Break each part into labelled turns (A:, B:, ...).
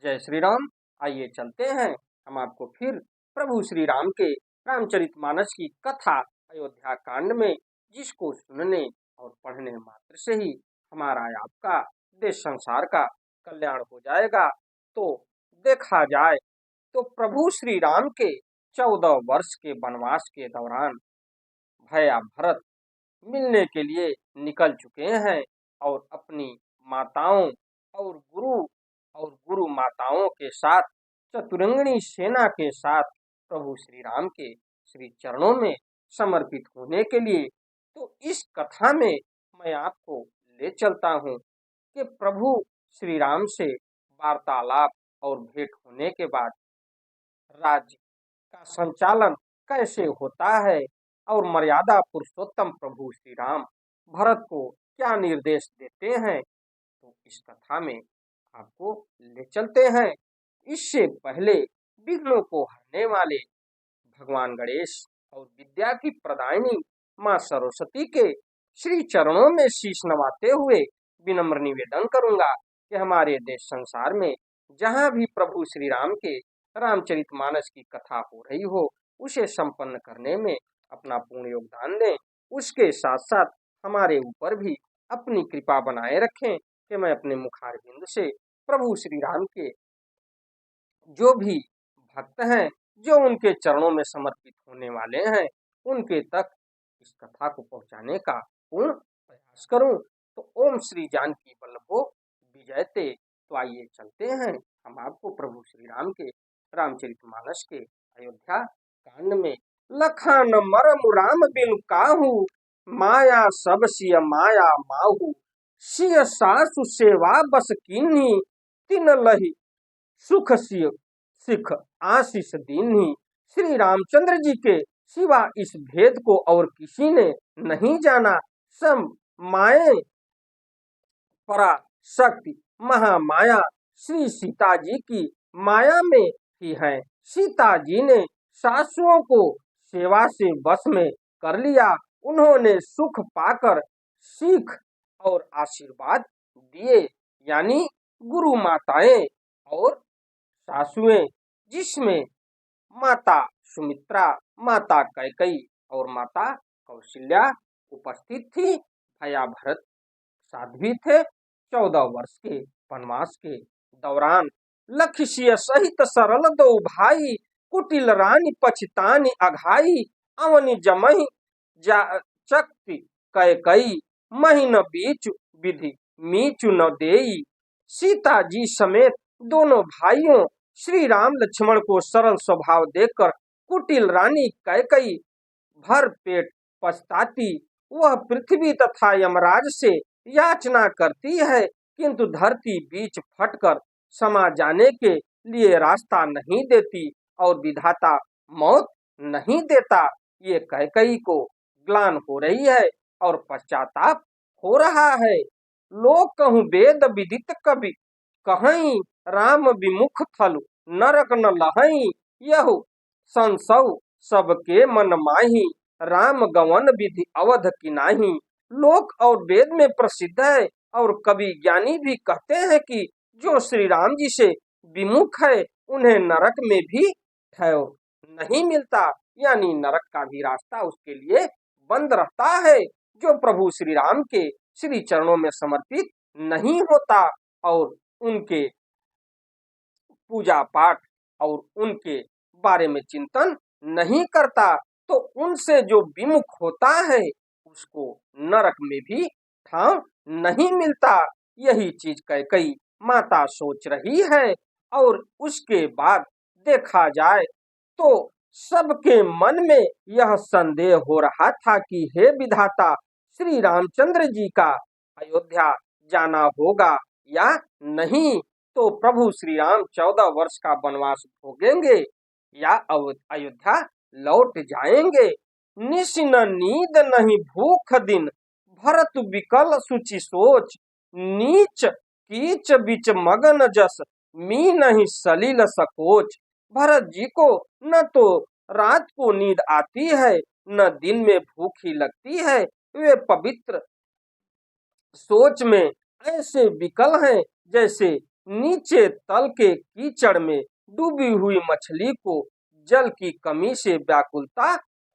A: जय श्री राम। आइए चलते हैं हम आपको फिर प्रभु श्री राम के रामचरितमानस की कथा अयोध्या कांड में, जिसको सुनने और पढ़ने मात्र से ही हमारा आपका देश संसार का कल्याण हो जाएगा। तो देखा जाए तो प्रभु श्री राम के 14 वर्ष के वनवास के दौरान भैया भरत मिलने के लिए निकल चुके हैं और अपनी माताओं और गुरु माताओं के साथ चतुरंगिणी सेना के साथ प्रभु श्री राम के श्री चरणों में समर्पित होने के लिए। तो इस कथा में मैं आपको ले चलता हूँ कि प्रभु श्री राम से वार्तालाप और भेंट होने के बाद राज्य का संचालन कैसे होता है और मर्यादा पुरुषोत्तम प्रभु श्री राम भरत को क्या निर्देश देते हैं, तो इस कथा में आपको ले चलते हैं। इससे पहले विघ्नों को हरने वाले भगवान गणेश और विद्या की प्रदायिनी मां सरस्वती के श्री चरणों में शीश नवाते हुए विनम्र निवेदन करूंगा कि हमारे देश संसार में जहां भी प्रभु श्री राम के रामचरितमानस की कथा हो रही हो, उसे संपन्न करने में अपना पूर्ण योगदान दें। उसके साथ साथ हमारे ऊपर भी अपनी कृपा बनाए रखें कि मैं अपने मुखारबिंद से प्रभु श्री राम के जो भी भक्त हैं, जो उनके चरणों में समर्पित होने वाले हैं, उनके तक इस कथा को पहुंचाने का पूर्ण प्रयास करूं। तो ओम श्री जानकी वल्लभो विजयते। तो आइए चलते हैं हम आपको प्रभु श्री राम के रामचरितमानस के अयोध्या कांड में। लखान मरमु राम बिनु काहू, माया सब सिय माया माहू, सिय सासु सेवा बस कीन्ही, तिन लही सुख सिय सिख आशीष दीन्ही। श्री रामचंद्र जी के सिवा इस भेद को और किसी ने नहीं जाना। सम माए परा शक्ति महामाया श्री सीता जी की माया में ही है। सीता जी ने सासुओं को सेवा से वश में कर लिया। उन्होंने सुख पाकर सीख और आशीर्वाद दिए, यानी गुरु माताएं और सासुएं, जिसमें माता सुमित्रा, माता कैकेयी और माता कौशल्या उपस्थित थी। भैया भरत साध्वी थे। 14 वर्ष के वनवास के दौरान लखिसिय सहित सरल दो भाई, कुटिल रानी पछतानी अघाई, अवनि जमहि चक्ति कैकेयी, महीन बीच विधि मीचु न देई। सीता जी समेत दोनों भाइयों श्री राम लक्ष्मण को सरल स्वभाव देखकर कुटिल रानी कैकेयी भर पेट पछताती। वह पृथ्वी तथा यमराज से याचना करती है, किंतु धरती बीच फटकर समा जाने के लिए रास्ता नहीं देती और विधाता मौत नहीं देता। ये कैकेयी को ग्लानि हो रही है और पश्चाताप हो रहा है। लोग कहूँ वेद विदित कवि, कहीं राम विमुख थलु नरक न लहई, यहु संसौ सबके मन माही, राम गवन विधि अवध की नाही। लोक और वेद में प्रसिद्ध है और कवि ज्ञानी भी कहते हैं कि जो श्री राम जी से विमुख है, उन्हें नरक में भी ठहर नहीं मिलता, यानी नरक का भी रास्ता उसके लिए बंद रहता है। जो प्रभु श्री राम के श्री चरणों में समर्पित नहीं होता और उनके पूजा पाठ और उनके बारे में चिंतन नहीं करता, तो उनसे जो विमुख होता है उसको नरक में भी ठाव नहीं मिलता। यही चीज कैकेयी माता सोच रही है। और उसके बाद देखा जाए तो सबके मन में यह संदेह हो रहा था कि हे विधाता, श्री रामचंद्र जी का अयोध्या जाना होगा या नहीं। तो प्रभु श्री राम 14 वर्ष का वनवास भोगेंगे या अयोध्या लौट जाएंगे। निशिन नींद नहीं भूख दिन, भरत विकल सुचि सोच, नीच कीच बिच मगन जस, मी नहीं सलिल सकोच। भरत जी को न तो रात को नींद आती है, न दिन में भूख ही लगती है। वे पवित्र सोच में ऐसे विकल हैं जैसे नीचे तल के कीचड़ में डूबी हुई मछली को जल की कमी से व्याकुलता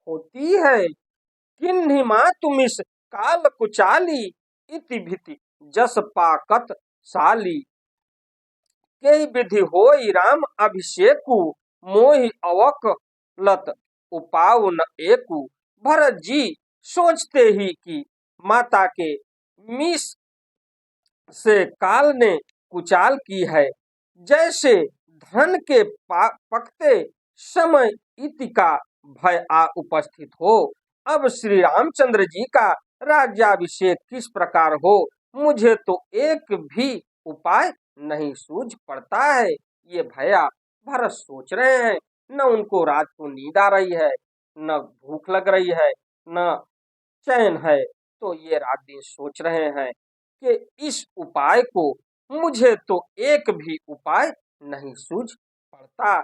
A: होती है। किन्हि मातुमिस काल कुचाली इति भीति जस पाकत साली। कई विधि होई राम अभिषेकु मोहि अवक लत उपाउ न एकु। भरत जी सोचते ही कि माता के मीस से काल ने कुचाल की है, जैसे धन के पकते समय इति का भय आ उपस्थित हो। अब श्री रामचंद्र जी का राज्याभिषेक किस प्रकार हो, मुझे तो एक भी उपाय नहीं सूझ पड़ता है। ये भैया भरत सोच रहे हैं, न उनको रात को नींद आ रही है, न भूख लग रही है, न चैन है। तो ये रात दिन सोच रहे हैं कि इस उपाय को, मुझे तो एक भी उपाय नहीं सूझ पड़ता।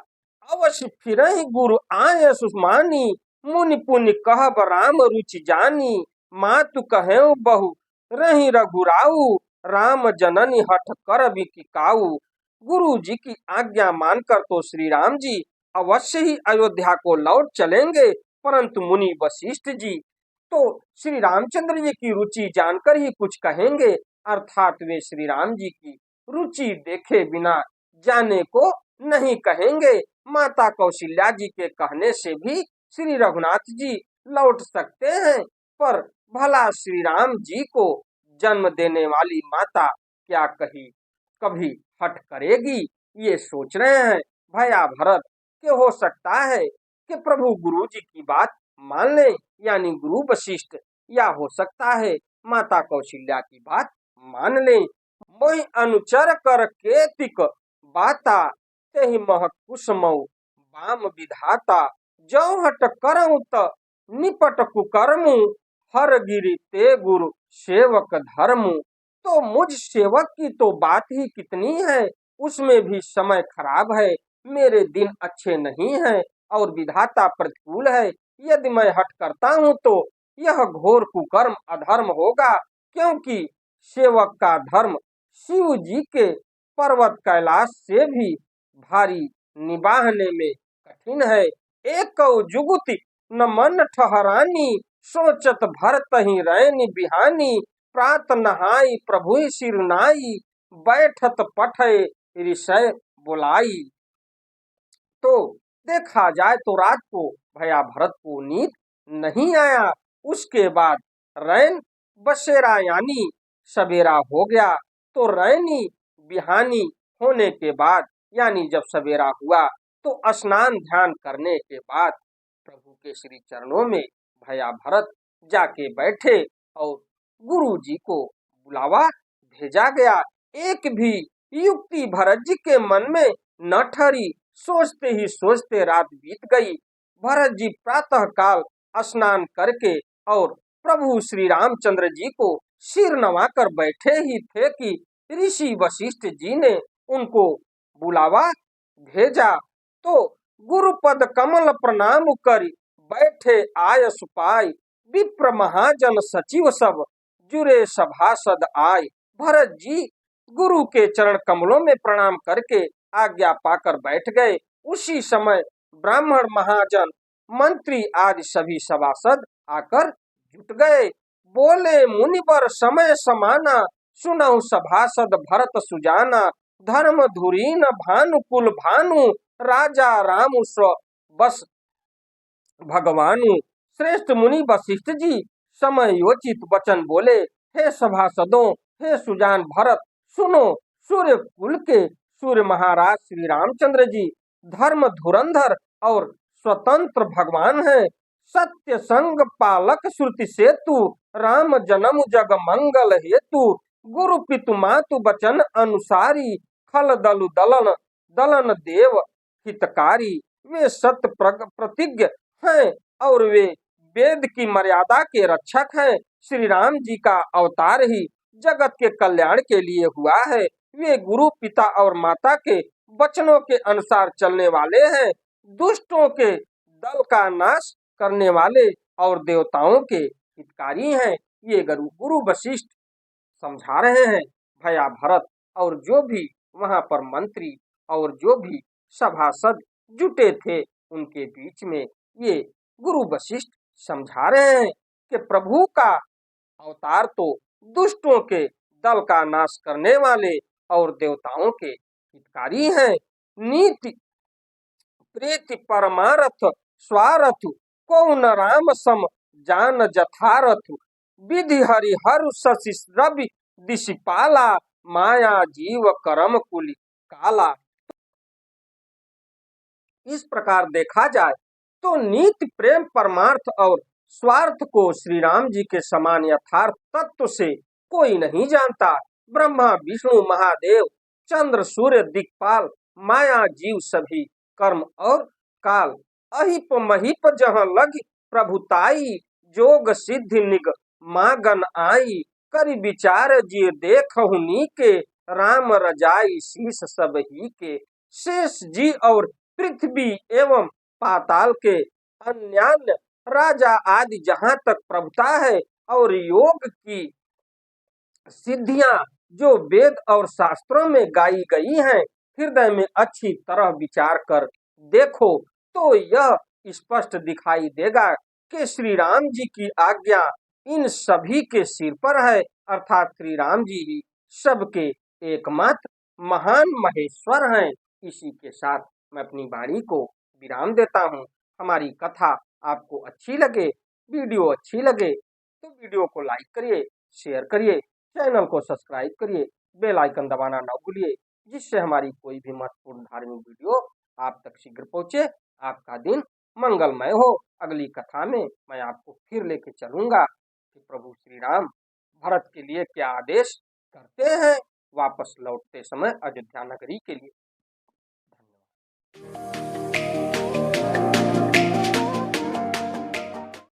A: अवश्य फिर ही गुरु आय सुमानी मुनि पुनि कहब राम रुचि जानी। मातु कहे बहु रही रघुराऊ राम जननी हठ कर बिकाऊ। गुरु जी की आज्ञा मानकर तो श्री राम जी अवश्य ही अयोध्या को लौट चलेंगे, परंतु मुनि वशिष्ठ जी तो श्री रामचंद्र जी की रुचि जानकर ही कुछ कहेंगे, अर्थात वे श्री राम जी की रुचि देखे बिना जाने को नहीं कहेंगे। माता कौशल्या जी के कहने से भी श्री रघुनाथ जी लौट सकते हैं, पर भला श्री राम जी को जन्म देने वाली माता क्या कभी हट करेगी, ये सोच रहे हैं भैया भरत कि हो सकता है कि प्रभु गुरु जी की बात मान लें, यानी गुरु वशिष्ठ, या हो सकता है माता कौशल्या की बात मान लें। मोहि अनुचर कर केतिक बाता तेहि मह कुसमौ बाम विधाता। जो हट करऊं त निपट कुकर्मु हर गिरि ते गुरु सेवक धर्मु। तो मुझ सेवक की तो बात ही कितनी है, उसमें भी समय खराब है, मेरे दिन अच्छे नहीं हैं और विधाता प्रतिकूल है। यदि मैं हट करता हूँ तो यह घोर कुकर्म अधर्म होगा, क्योंकि सेवक का धर्म शिव जी के पर्वत कैलाश से भी भारी निभाने में कठिन है। एक जुगुति न मन ठहरानी सोचत भरत ही रैनी बिहानी। प्रात नहाई प्रभु सिर नाई बैठत पठय ऋषय बुलाई। तो देखा जाए तो रात को भैया भरत को नींद नहीं आया। उसके बाद रैन बसेरा यानी सवेरा हो गया, तो रैनी बिहानी होने के बाद यानी जब सवेरा हुआ तो स्नान ध्यान करने के बाद प्रभु के श्री चरणों में भैया भरत जाके बैठे और गुरु जी को बुलावा भेजा गया। एक भी युक्ति भरत जी के मन में न ठहरी, सोचते ही सोचते रात बीत गई। भरत जी प्रातः काल स्नान करके और प्रभु श्री रामचंद्र जी को सिर नवाकर बैठे ही थे कि ऋषि वशिष्ठ जी ने उनको बुलावा भेजा। तो गुरुपद कमल प्रणाम करी बैठे आय सुपाय। विप्र महाजन सचिव सब जुरे सभासद आय। भरत जी गुरु के चरण कमलों में प्रणाम करके आज्ञा पाकर बैठ गए। उसी समय ब्राह्मण महाजन मंत्री आदि सभी सभासद आकर जुट गए। बोले मुनिवर समय समाना सुनऊ सभासद भरत सुजाना। धर्म धुरीन भानुकुल भानु राजा राम स्व बस भगवानु। श्रेष्ठ मुनि वशिष्ठ जी समय योचित वचन बोले, हे सभासदों, हे सुजान भरत, सुनो, सूर्य कुल के सूर्य महाराज श्री रामचंद्र जी धर्म धुरंधर और स्वतंत्र भगवान हैं। सत्य संग पालक श्रुति सेतु राम जन्म जग मंगल हेतु। गुरु पितु मातु बचन अनुसारी खल दलु दलन दलन देव हितकारी। वे सत्य प्रतिज्ञ हैं और वे वेद की मर्यादा के रक्षक हैं। श्री राम जी का अवतार ही जगत के कल्याण के लिए हुआ है। वे गुरु पिता और माता के वचनों के अनुसार चलने वाले हैं। दुष्टों के दल का नाश करने वाले और देवताओं के हितकारी हैं। ये गुरु वशिष्ठ समझा रहे हैं भैया भरत और जो भी वहां पर मंत्री और जो भी सभासद जुटे थे उनके बीच में ये गुरु वशिष्ठ समझा रहे हैं कि प्रभु का अवतार तो दुष्टों के दल का नाश करने वाले और देवताओं के हितकारी हैं। नीति प्रीति परमारथ स्वारथ को न राम सम जान जथारथ विधि हरिहर शशि रवि दिशिपाला माया जीव करम कुलि काला। इस प्रकार देखा जाए तो नीति प्रेम परमार्थ और स्वार्थ को श्री राम जी के समान यथार्थ तत्व से कोई नहीं जानता। ब्रह्मा विष्णु महादेव चंद्र सूर्य दिक्पाल माया जीव सभी कर्म और काल अहिप महिप जहाँ लग प्रभुताई जोग सिद्धि निग मागन आई करि विचार जी देखहु नीके राम रजाई शीस सब ही के शेष जी और पृथ्वी एवं पाताल के अन्यान्य राजा आदि जहाँ तक प्रभुता है और योग की सिद्धियां जो वेद और शास्त्रों में गाई गई हैं, हृदय में अच्छी तरह विचार कर देखो तो यह स्पष्ट दिखाई देगा कि श्री राम जी की आज्ञा इन सभी के सिर पर है, अर्थात श्री राम जी ही सबके एकमात्र महान महेश्वर हैं। इसी के साथ मैं अपनी वाणी को विराम देता हूँ। हमारी कथा आपको अच्छी लगे, वीडियो अच्छी लगे तो वीडियो को लाइक करिए, शेयर करिए, चैनल को सब्सक्राइब करिए, बेल आइकन दबाना न भूलिए, जिससे हमारी कोई भी महत्वपूर्ण धार्मिक वीडियो आप तक शीघ्र पहुंचे। आपका दिन मंगलमय हो। अगली कथा में मैं आपको फिर लेके चलूंगा कि प्रभु श्री राम भरत के लिए क्या आदेश करते हैं वापस लौटते समय अयोध्या नगरी के लिए।